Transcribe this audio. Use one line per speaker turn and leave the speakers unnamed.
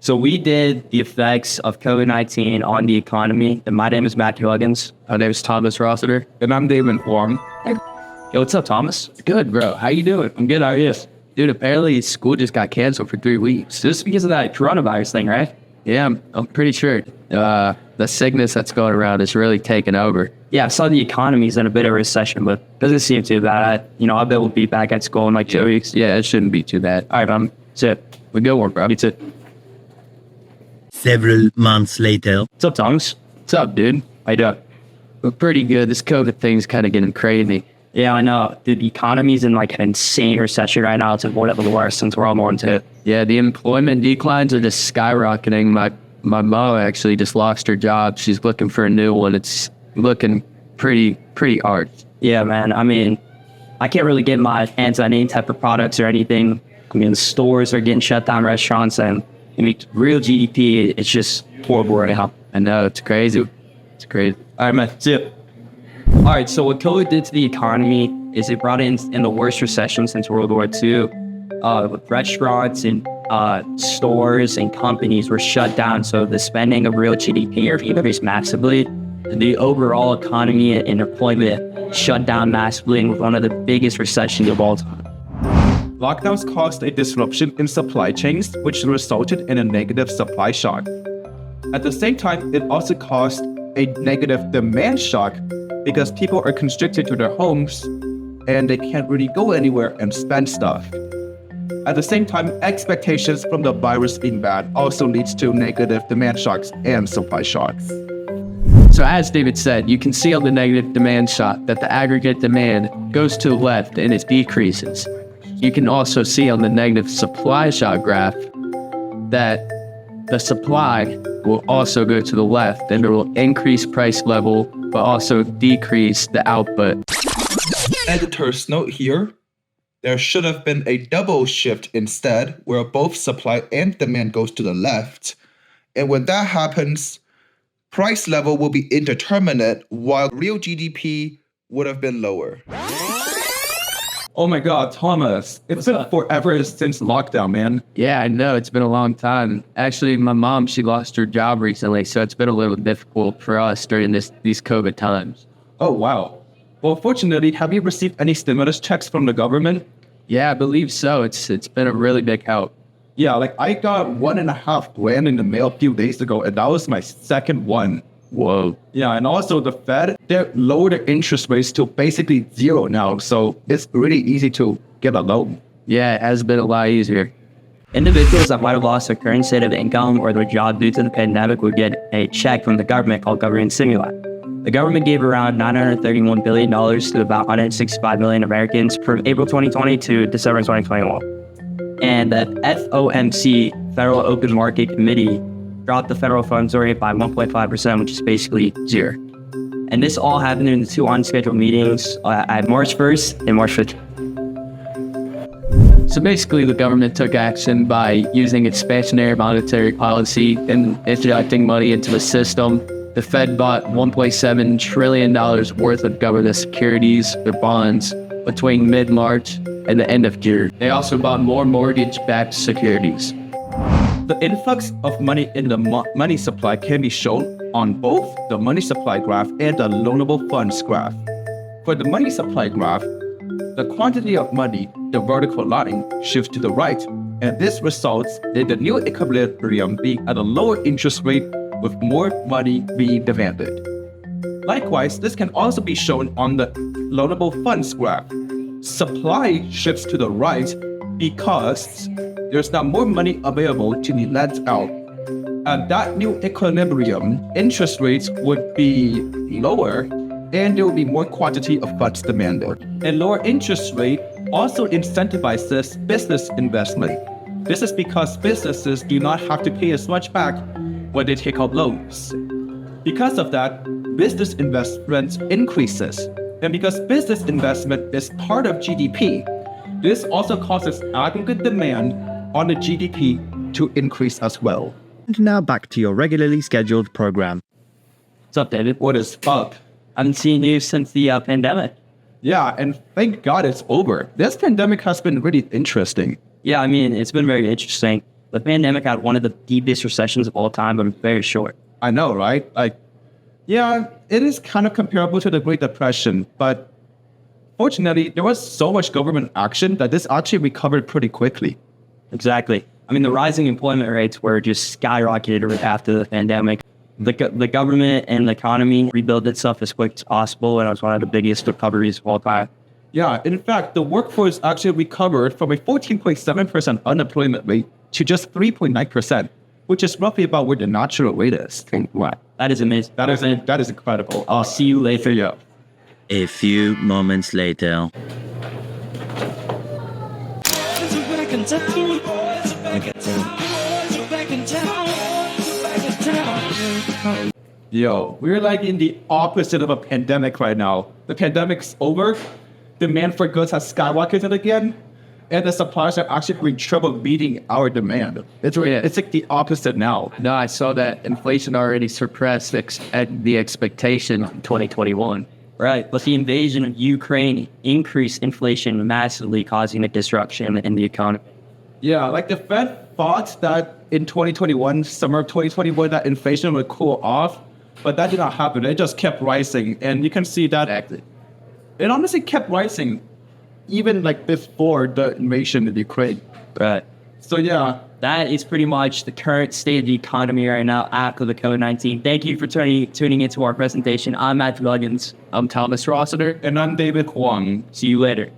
So we did the effects of COVID-19 on the economy. And my name is Matthew Huggins.
My name is Thomas Rossiter.
And I'm David Wong.
Yo, what's up, Thomas?
Good, bro. How you doing?
I'm good. How are you?
Dude, apparently school just got canceled for 3 weeks.
Just because of that coronavirus thing, right?
Yeah, I'm pretty sure. The sickness that's going around is really taking over.
Yeah, I saw the economy's in a bit of a recession, but doesn't seem too bad. I bet we'll be back at school in like 2 weeks.
Yeah, it shouldn't be too bad.
All right, that's it.
We go one, bro.
That's it.
Several months later.
What's up, Thomas?
What's up, dude?
How you doing?
We're pretty good. This COVID thing's kind of getting crazy.
Yeah, I know. Dude, the economy's in like an insane recession right now. It's like one of the worst since we're all more into it.
Yeah, the employment declines are just skyrocketing. My mom actually just lost her job. She's looking for a new one. It's looking pretty hard.
Yeah, man. I mean, I can't really get my hands on any type of products or anything. I mean, stores are getting shut down, restaurants, and real GDP, it's just horrible right now.
I know, it's crazy. It's crazy.
All right, man. That's it. All right, so what COVID did to the economy is it brought in the worst recession since World War II. With restaurants and stores and companies were shut down, so the spending of real GDP increased massively. The overall economy and employment shut down massively and was one of the biggest recessions of all time.
Lockdowns caused a disruption in supply chains, which resulted in a negative supply shock. At the same time, it also caused a negative demand shock because people are constricted to their homes and they can't really go anywhere and spend stuff. At the same time, expectations from the virus being bad also leads to negative demand shocks and supply shocks.
So as David said, you can see on the negative demand shock that the aggregate demand goes to the left and it decreases. You can also see on the negative supply shock graph that the supply will also go to the left and it will increase price level, but also decrease the output.
Editor's note here, there should have been a double shift instead, where both supply and demand goes to the left. And when that happens, price level will be indeterminate while real GDP would have been lower.
Oh my God, Thomas, it's been forever since lockdown, man.
Yeah, I know. It's been a long time. Actually, my mom, she lost her job recently, so it's been a little difficult for us during these COVID times.
Oh, wow. Well, fortunately, have you received any stimulus checks from the government?
Yeah, I believe so. It's been a really big help.
Yeah, like I got $1.5 grand in the mail a few days ago, and that was my second one.
Whoa.
Yeah, and also the Fed, they lowered their interest rates to basically zero now, so it's really easy to get a loan.
Yeah, it has been a lot easier.
Individuals that might have lost their current state of income or their job due to the pandemic would get a check from the government called government stimuli. The government gave around $931 billion to about 165 million Americans from April 2020 to December 2021. And the FOMC, Federal Open Market Committee, dropped the federal funds rate by 1.5%, which is basically zero. And this all happened in the two unscheduled meetings at March 1st and March 15th.
So basically, the government took action by using expansionary monetary policy and injecting money into the system. The Fed bought $1.7 trillion worth of government securities or bonds between mid-March and the end of June. They also bought more mortgage-backed securities.
The influx of money in the money supply can be shown on both the money supply graph and the loanable funds graph. For the money supply graph, the quantity of money, the vertical line, shifts to the right, and this results in the new equilibrium being at a lower interest rate with more money being demanded. Likewise, this can also be shown on the loanable funds graph. Supply shifts to the right because there's now more money available to be lent out. At that new equilibrium, interest rates would be lower and there will be more quantity of funds demanded. And lower interest rate also incentivizes business investment. This is because businesses do not have to pay as much back when they take out loans. Because of that, business investment increases. And because business investment is part of GDP, this also causes aggregate demand on the GDP to increase as well.
And now back to your regularly scheduled program.
What's up, David?
What is up?
I haven't seen you since the pandemic.
Yeah, and thank God it's over. This pandemic has been really interesting.
Yeah, I mean, it's been very interesting. The pandemic had one of the deepest recessions of all time, but it was very short.
I know, right? Like, yeah, it is kind of comparable to the Great Depression, but fortunately, there was so much government action that this actually recovered pretty quickly.
Exactly. I mean, the rising employment rates were just skyrocketed right after the pandemic. The government and the economy rebuilt itself as quick as possible, and it was one of the biggest recoveries of all time.
Yeah, in fact, the workforce actually recovered from a 14.7% unemployment rate to just 3.9%, which is roughly about where the natural rate is.
Wow. That is amazing.
That is incredible.
I'll see you later.
Yeah.
A few moments later.
Yo, we're like in the opposite of a pandemic right now. The pandemic's over, demand for goods has skyrocketed again, and the suppliers are actually having trouble meeting our demand. It's like the opposite now.
No, I saw that inflation already surpassed the expectation in 2021.
Right. But the invasion of Ukraine increased inflation massively, causing a disruption in the economy.
Yeah, like the Fed thought that in 2021, summer of 2021, that inflation would cool off, but that did not happen. It just kept rising, and you can see that it honestly kept rising even like before the invasion of Ukraine.
Right.
So yeah,
that is pretty much the current state of the economy right now after the COVID-19. Thank you for tuning into our presentation. I'm Matthew Luggins.
I'm Thomas Rossiter.
and I'm David Huang.
See you later.